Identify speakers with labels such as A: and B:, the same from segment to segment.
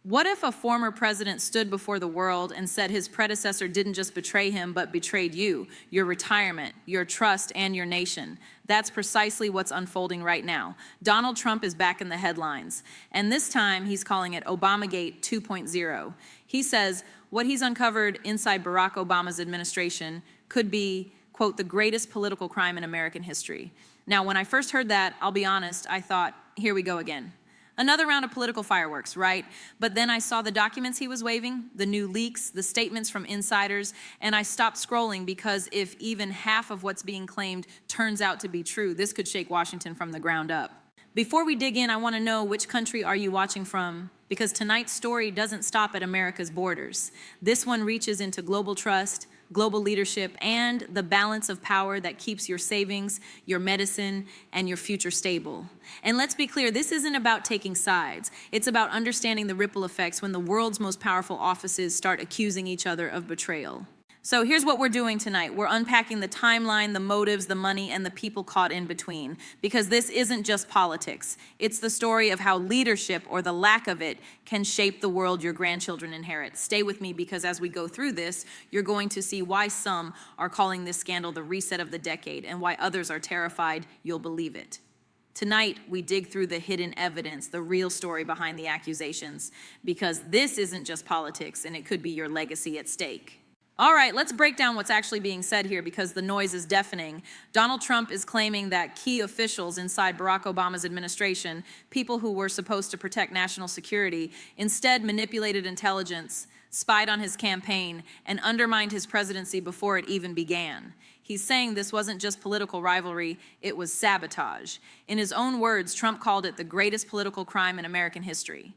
A: What if a former president stood before the world and said his predecessor didn't just betray him, but betrayed you, your retirement, your trust, and your nation? That's precisely what's unfolding right now. Donald Trump is back in the headlines, and this time he's calling it Obamagate 2.0. He says what he's uncovered inside Barack Obama's administration could be, quote, the greatest political crime in American history. Now, when I first heard that, I'll be honest, I thought, here we go again. Another round of political fireworks, right? But then I saw the documents he was waving, the new leaks, the statements from insiders, and I stopped scrolling because if even half of what's being claimed turns out to be true, this could shake Washington from the ground up. Before we dig in, I want to know, which country are you watching from? Because tonight's story doesn't stop at America's borders. This one reaches into global trust, global leadership, and the balance of power that keeps your savings, your medicine, and your future stable. And let's be clear, this isn't about taking sides. It's about understanding the ripple effects when the world's most powerful offices start accusing each other of betrayal. So here's what we're doing tonight. We're unpacking the timeline, the motives, the money, and the people caught in between. Because this isn't just politics. It's the story of how leadership, or the lack of it, can shape the world your grandchildren inherit. Stay with me, because as we go through this, you're going to see why some are calling this scandal the reset of the decade, and why others are terrified you'll believe it. Tonight, we dig through the hidden evidence, the real story behind the accusations, because this isn't just politics, and it could be your legacy at stake. All right, let's break down what's actually being said here, because the noise is deafening. Donald Trump is claiming that key officials inside Barack Obama's administration, people who were supposed to protect national security, instead manipulated intelligence, spied on his campaign, and undermined his presidency before it even began. He's saying this wasn't just political rivalry, it was sabotage. In his own words, Trump called it the greatest political crime in American history.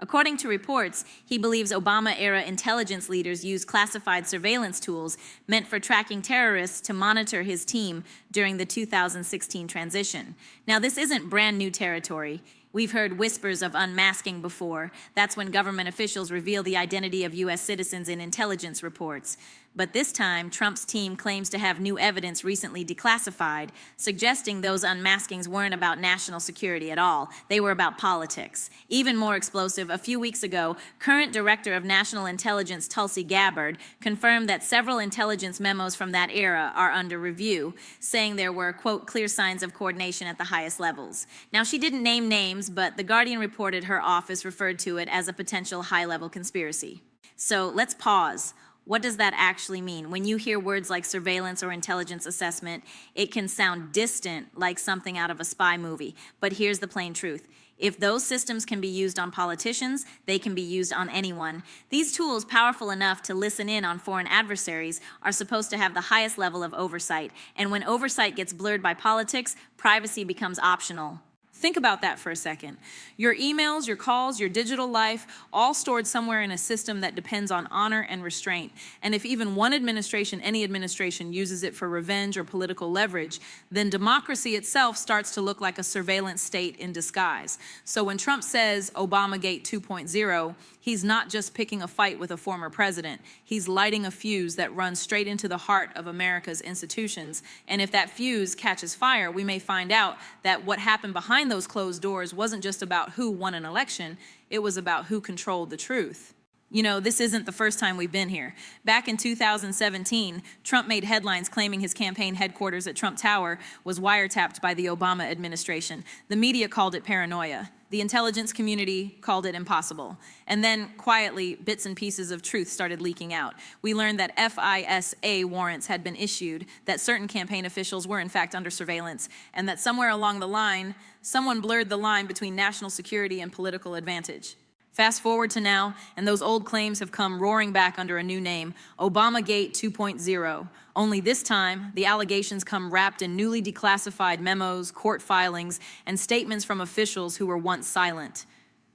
A: According to reports, he believes Obama-era intelligence leaders used classified surveillance tools meant for tracking terrorists to monitor his team during the 2016 transition. Now, this isn't brand new territory. We've heard whispers of unmasking before. That's when government officials reveal the identity of U.S. citizens in intelligence reports. But this time, Trump's team claims to have new evidence recently declassified, suggesting those unmaskings weren't about national security at all. They were about politics. Even more explosive, a few weeks ago, current Director of National Intelligence Tulsi Gabbard confirmed that several intelligence memos from that era are under review, saying there were, quote, clear signs of coordination at the highest levels. Now, she didn't name names, but The Guardian reported her office referred to it as a potential high-level conspiracy. So let's pause. What does that actually mean? When you hear words like surveillance or intelligence assessment, it can sound distant, like something out of a spy movie. But here's the plain truth. If those systems can be used on politicians, they can be used on anyone. These tools, powerful enough to listen in on foreign adversaries, are supposed to have the highest level of oversight. And when oversight gets blurred by politics, privacy becomes optional. Think about that for a second. Your emails, your calls, your digital life, all stored somewhere in a system that depends on honor and restraint. And if even one administration, any administration, uses it for revenge or political leverage, then democracy itself starts to look like a surveillance state in disguise. So when Trump says Obamagate 2.0, he's not just picking a fight with a former president. He's lighting a fuse that runs straight into the heart of America's institutions. And if that fuse catches fire, we may find out that what happened behind those closed doors wasn't just about who won an election, it was about who controlled the truth. You know, this isn't the first time we've been here. Back in 2017, Trump made headlines claiming his campaign headquarters at Trump Tower was wiretapped by the Obama administration. The media called it paranoia. The intelligence community called it impossible. And then, quietly, bits and pieces of truth started leaking out. We learned that FISA warrants had been issued, that certain campaign officials were in fact under surveillance, and that somewhere along the line, someone blurred the line between national security and political advantage. Fast forward to now, and those old claims have come roaring back under a new name, Obamagate 2.0. Only this time, the allegations come wrapped in newly declassified memos, court filings, and statements from officials who were once silent.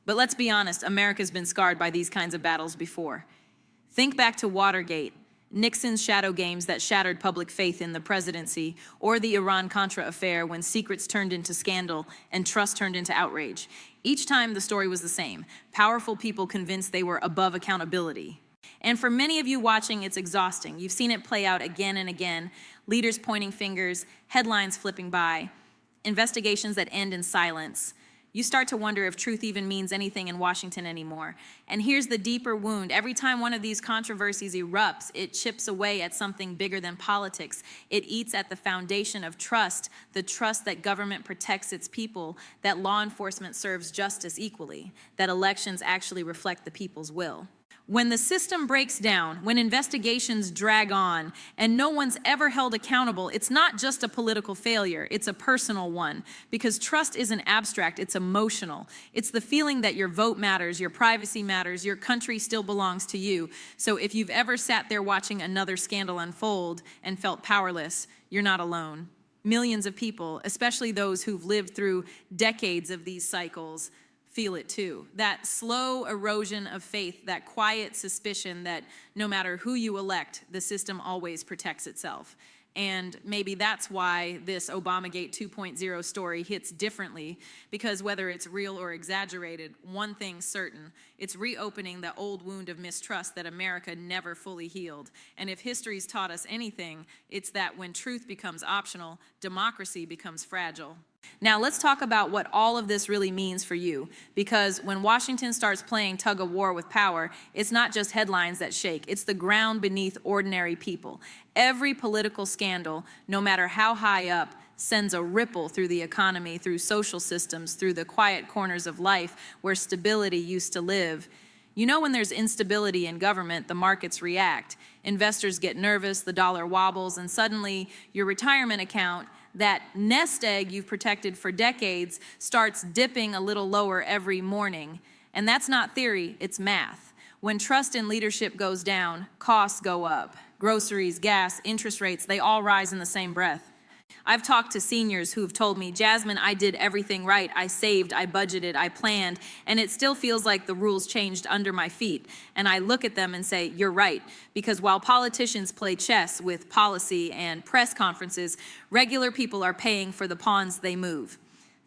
A: But let's be honest, America's been scarred by these kinds of battles before. Think back to Watergate, Nixon's shadow games that shattered public faith in the presidency, or the Iran-Contra affair when secrets turned into scandal and trust turned into outrage. Each time the story was the same. Powerful people convinced they were above accountability. And for many of you watching, it's exhausting. You've seen it play out again and again. Leaders pointing fingers, headlines flipping by, investigations that end in silence. You start to wonder if truth even means anything in Washington anymore. And here's the deeper wound. Every time one of these controversies erupts, it chips away at something bigger than politics. It eats at the foundation of trust, the trust that government protects its people, that law enforcement serves justice equally, that elections actually reflect the people's will. When the system breaks down, when investigations drag on, and no one's ever held accountable, it's not just a political failure, it's a personal one. Because trust isn't abstract, it's emotional. It's the feeling that your vote matters, your privacy matters, your country still belongs to you. So if you've ever sat there watching another scandal unfold and felt powerless, you're not alone. Millions of people, especially those who've lived through decades of these cycles, feel it too. That slow erosion of faith, that quiet suspicion that no matter who you elect, the system always protects itself. And maybe that's why this Obamagate 2.0 story hits differently, because whether it's real or exaggerated, one thing's certain: it's reopening the old wound of mistrust that America never fully healed. And if history's taught us anything, it's that when truth becomes optional, democracy becomes fragile. Now let's talk about what all of this really means for you, because when Washington starts playing tug of war with power, it's not just headlines that shake, it's the ground beneath ordinary people. Every political scandal, no matter how high up, sends a ripple through the economy, through social systems, through the quiet corners of life where stability used to live. You know, when there's instability in government, the markets react. Investors get nervous, the dollar wobbles, and suddenly your retirement account, that nest egg you've protected for decades, starts dipping a little lower every morning. And that's not theory, it's math. When trust in leadership goes down, costs go up. Groceries, gas, interest rates, they all rise in the same breath. I've talked to seniors who've told me, Jasmine, I did everything right. I saved, I budgeted, I planned, and it still feels like the rules changed under my feet. And I look at them and say, you're right, because while politicians play chess with policy and press conferences, regular people are paying for the pawns they move.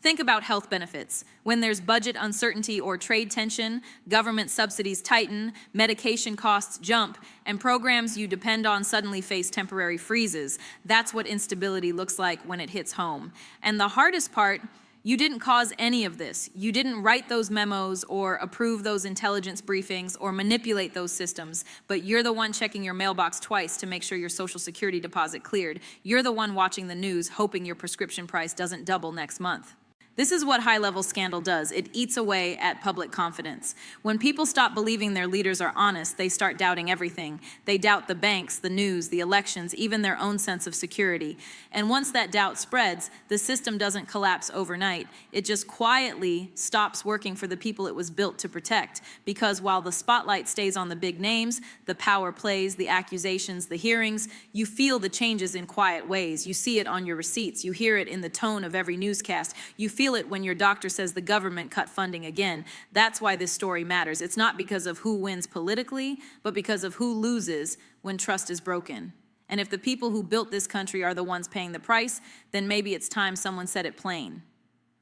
A: Think about health benefits. When there's budget uncertainty or trade tension, government subsidies tighten, medication costs jump, and programs you depend on suddenly face temporary freezes. That's what instability looks like when it hits home. And the hardest part, you didn't cause any of this. You didn't write those memos or approve those intelligence briefings or manipulate those systems, but you're the one checking your mailbox twice to make sure your Social Security deposit cleared. You're the one watching the news, hoping your prescription price doesn't double next month. This is what high-level scandal does. It eats away at public confidence. When people stop believing their leaders are honest, they start doubting everything. They doubt the banks, the news, the elections, even their own sense of security. And once that doubt spreads, the system doesn't collapse overnight. It just quietly stops working for the people it was built to protect. Because while the spotlight stays on the big names, the power plays, the accusations, the hearings, you feel the changes in quiet ways. You see it on your receipts. You hear it in the tone of every newscast. You feel it when your doctor says the government cut funding again. That's why this story matters. It's not because of who wins politically, but because of who loses when trust is broken. And if the people who built this country are the ones paying the price, then maybe it's time someone said it plain.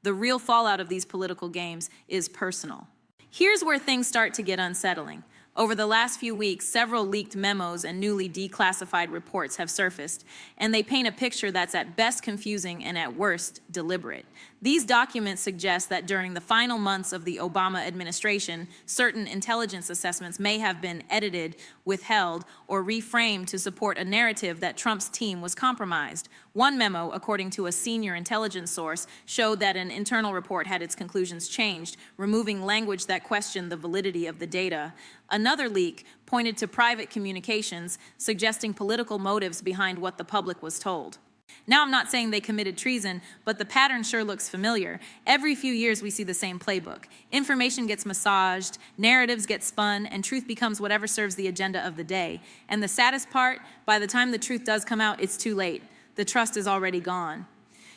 A: The real fallout of these political games is personal. Here's where things start to get unsettling. Over the last few weeks, several leaked memos and newly declassified reports have surfaced, and they paint a picture that's at best confusing and at worst deliberate. These documents suggest that during the final months of the Obama administration, certain intelligence assessments may have been edited, withheld, or reframed to support a narrative that Trump's team was compromised. One memo, according to a senior intelligence source, showed that an internal report had its conclusions changed, removing language that questioned the validity of the data. Another leak pointed to private communications, suggesting political motives behind what the public was told. Now, I'm not saying they committed treason, but the pattern sure looks familiar. Every few years, we see the same playbook. Information gets massaged, narratives get spun, and truth becomes whatever serves the agenda of the day. And the saddest part, by the time the truth does come out, it's too late. The trust is already gone.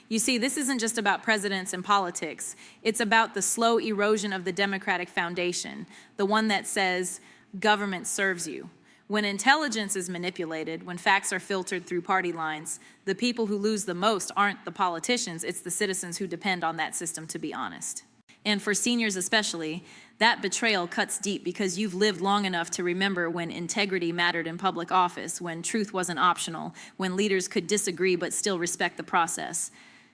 A: You see, this isn't just about presidents and politics. It's about the slow erosion of the Democratic foundation, the one that says, government serves you. When intelligence is manipulated, when facts are filtered through party lines, the people who lose the most aren't the politicians, it's the citizens who depend on that system to be honest. And for seniors especially, that betrayal cuts deep because you've lived long enough to remember when integrity mattered in public office, when truth wasn't optional, when leaders could disagree but still respect the process.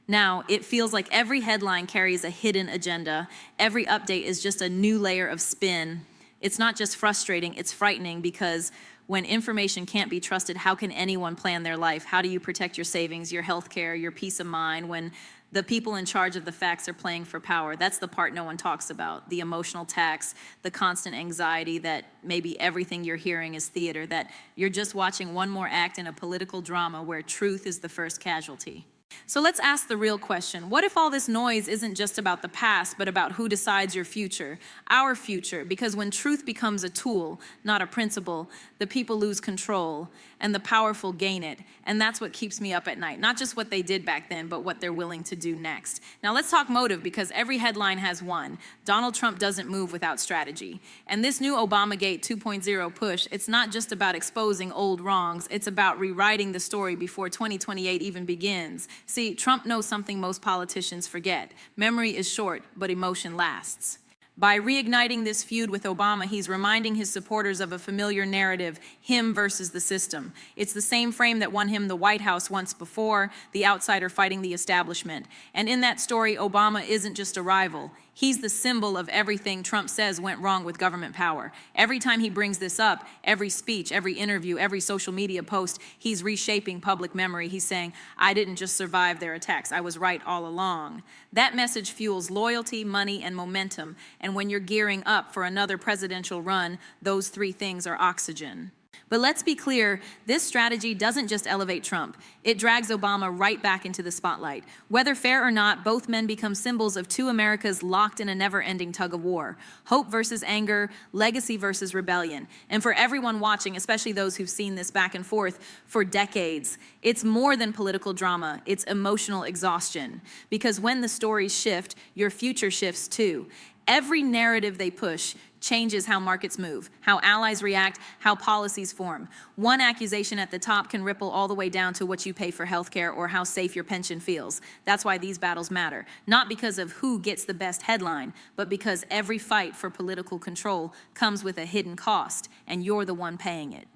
A: Now, it feels like every headline carries a hidden agenda. Every update is just a new layer of spin. It's not just frustrating, it's frightening, because when information can't be trusted, how can anyone plan their life? How do you protect your savings, your health care, your peace of mind when the people in charge of the facts are playing for power? That's the part no one talks about. The emotional tax, the constant anxiety that maybe everything you're hearing is theater, that you're just watching one more act in a political drama where truth is the first casualty. So let's ask the real question. What if all this noise isn't just about the past, but about who decides your future, our future? Because when truth becomes a tool, not a principle, the people lose control and the powerful gain it. And that's what keeps me up at night. Not just what they did back then, but what they're willing to do next. Now let's talk motive, because every headline has one. Donald Trump doesn't move without strategy. And this new Obamagate 2.0 push, it's not just about exposing old wrongs, it's about rewriting the story before 2028 even begins. See, Trump knows something most politicians forget. Memory is short, but emotion lasts. By reigniting this feud with Obama, he's reminding his supporters of a familiar narrative, him versus the system. It's the same frame that won him the White House once before, the outsider fighting the establishment. And in that story, Obama isn't just a rival. He's the symbol of everything Trump says went wrong with government power. Every time he brings this up, every speech, every interview, every social media post, he's reshaping public memory. He's saying, I didn't just survive their attacks, I was right all along. That message fuels loyalty, money, and momentum. And when you're gearing up for another presidential run, those three things are oxygen. But let's be clear, this strategy doesn't just elevate Trump. It drags Obama right back into the spotlight. Whether fair or not, both men become symbols of two Americas locked in a never-ending tug of war. Hope versus anger, legacy versus rebellion. And for everyone watching, especially those who've seen this back and forth for decades, it's more than political drama, it's emotional exhaustion. Because when the stories shift, your future shifts too. Every narrative they push changes how markets move, how allies react, how policies form. One accusation at the top can ripple all the way down to what you pay for healthcare or how safe your pension feels. That's why these battles matter. Not because of who gets the best headline, but because every fight for political control comes with a hidden cost, and you're the one paying it.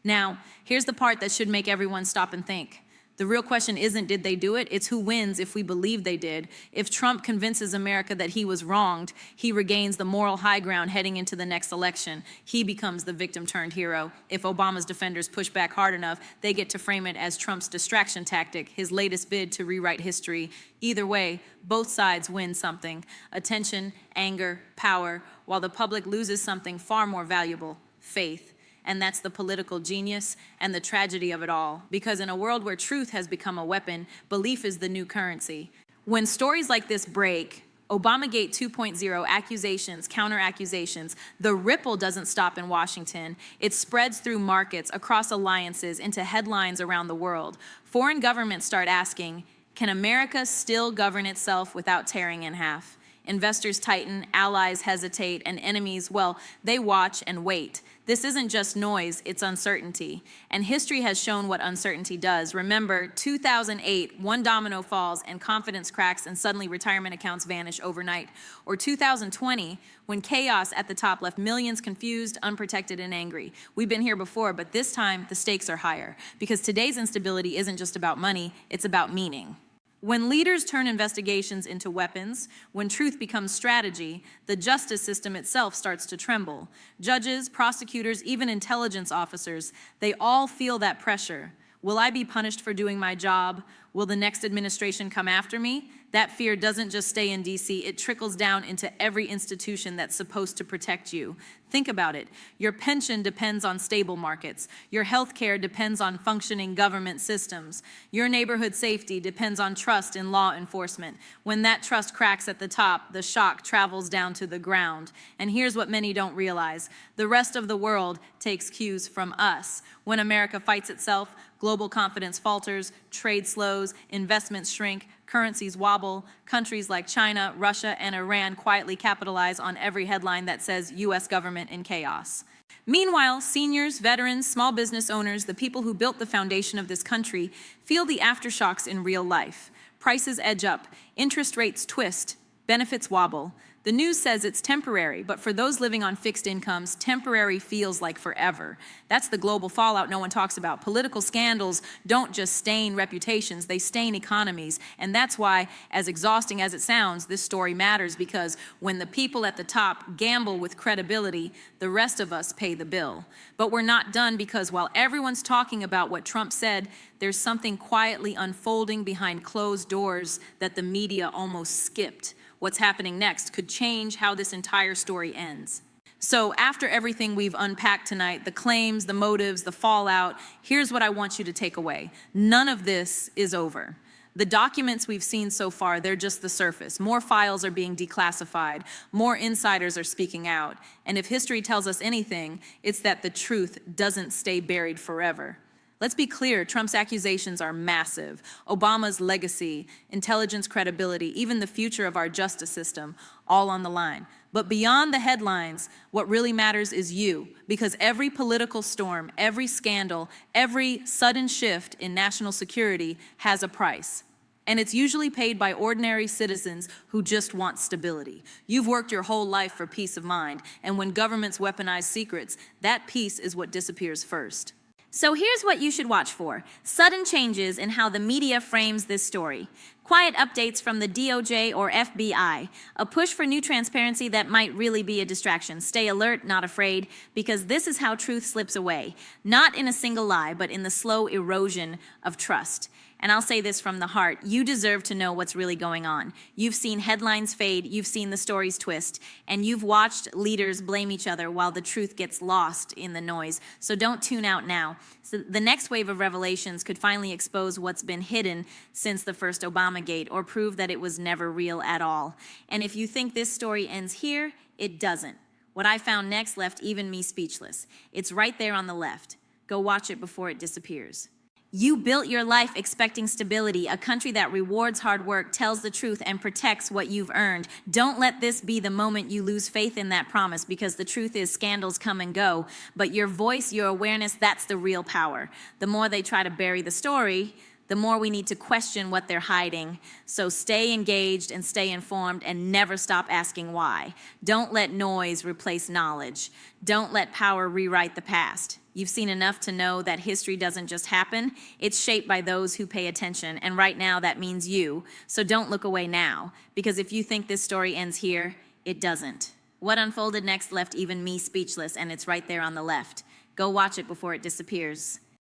A: Now, here's the part that should make everyone stop and think. The real question isn't did they do it, it's who wins if we believe they did. If Trump convinces America that he was wronged, he regains the moral high ground heading into the next election. He becomes the victim turned hero. If Obama's defenders push back hard enough, they get to frame it as Trump's distraction tactic, his latest bid to rewrite history. Either way, both sides win something: attention, anger, power, while the public loses something far more valuable: faith. And that's the political genius and the tragedy of it all. Because in a world where truth has become a weapon, belief is the new currency. When stories like this break, Obamagate 2.0, accusations, counter-accusations, the ripple doesn't stop in Washington. It spreads through markets, across alliances, into headlines around the world. Foreign governments start asking, can America still govern itself without tearing in half? Investors tighten, allies hesitate, and enemies, well, they watch and wait. This isn't just noise, it's uncertainty. And history has shown what uncertainty does. Remember, 2008, one domino falls and confidence cracks and suddenly retirement accounts vanish overnight. Or 2020, when chaos at the top left millions confused, unprotected, and angry. We've been here before, but this time the stakes are higher. Because today's instability isn't just about money, it's about meaning. When leaders turn investigations into weapons, when truth becomes strategy, the justice system itself starts to tremble. Judges, prosecutors, even intelligence officers, they all feel that pressure. Will I be punished for doing my job? Will the next administration come after me? That fear doesn't just stay in DC, it trickles down into every institution that's supposed to protect you. Think about it. Your pension depends on stable markets. Your health care depends on functioning government systems. Your neighborhood safety depends on trust in law enforcement. When that trust cracks at the top, the shock travels down to the ground. And here's what many don't realize. The rest of the world takes cues from us. When America fights itself, global confidence falters, trade slows, investments shrink, currencies wobble. Countries like China, Russia, and Iran quietly capitalize on every headline that says U.S. government in chaos. Meanwhile, seniors, veterans, small business owners, the people who built the foundation of this country, feel the aftershocks in real life. Prices edge up, interest rates twist, benefits wobble. The news says it's temporary, but for those living on fixed incomes, temporary feels like forever. That's the global fallout no one talks about. Political scandals don't just stain reputations, they stain economies. And that's why, as exhausting as it sounds, this story matters, because when the people at the top gamble with credibility, the rest of us pay the bill. But we're not done, because while everyone's talking about what Trump said, there's something quietly unfolding behind closed doors that the media almost skipped. What's happening next could change how this entire story ends. So after everything we've unpacked tonight, the claims, the motives, the fallout, here's what I want you to take away. None of this is over. The documents we've seen so far, they're just the surface. More files are being declassified. More insiders are speaking out. And if history tells us anything, it's that the truth doesn't stay buried forever. Let's be clear, Trump's accusations are massive. Obama's legacy, intelligence credibility, even the future of our justice system, all on the line. But beyond the headlines, what really matters is you, because every political storm, every scandal, every sudden shift in national security has a price. And it's usually paid by ordinary citizens who just want stability. You've worked your whole life for peace of mind, and when governments weaponize secrets, that peace is what disappears first.
B: So here's what you should watch for. Sudden changes in how the media frames this story. Quiet updates from the DOJ or FBI. A push for new transparency that might really be a distraction. Stay alert, not afraid, because this is how truth slips away. Not in a single lie, but in the slow erosion of trust. And I'll say this from the heart, you deserve to know what's really going on. You've seen headlines fade, you've seen the stories twist, and you've watched leaders blame each other while the truth gets lost in the noise. So don't tune out now. So the next wave of revelations could finally expose what's been hidden since the first Obamagate, or prove that it was never real at all. And if you think this story ends here, it doesn't. What I found next left even me speechless. It's right there on the left. Go watch it before it disappears. You built your life expecting stability, a country that rewards hard work, tells the truth, and protects what you've earned. Don't let this be the moment you lose faith in that promise, because the truth is scandals come and go, but your voice, your awareness, that's the real power. The more they try to bury the story, the more we need to question what they're hiding. So stay engaged and stay informed, and never stop asking why. Don't let noise replace knowledge. Don't let power rewrite the past. You've seen enough to know that history doesn't just happen. It's shaped by those who pay attention, and right now that means you. So don't look away now, because if you think this story ends here, it doesn't. What unfolded next left even me speechless, and it's right there on the left. Go watch it before it disappears.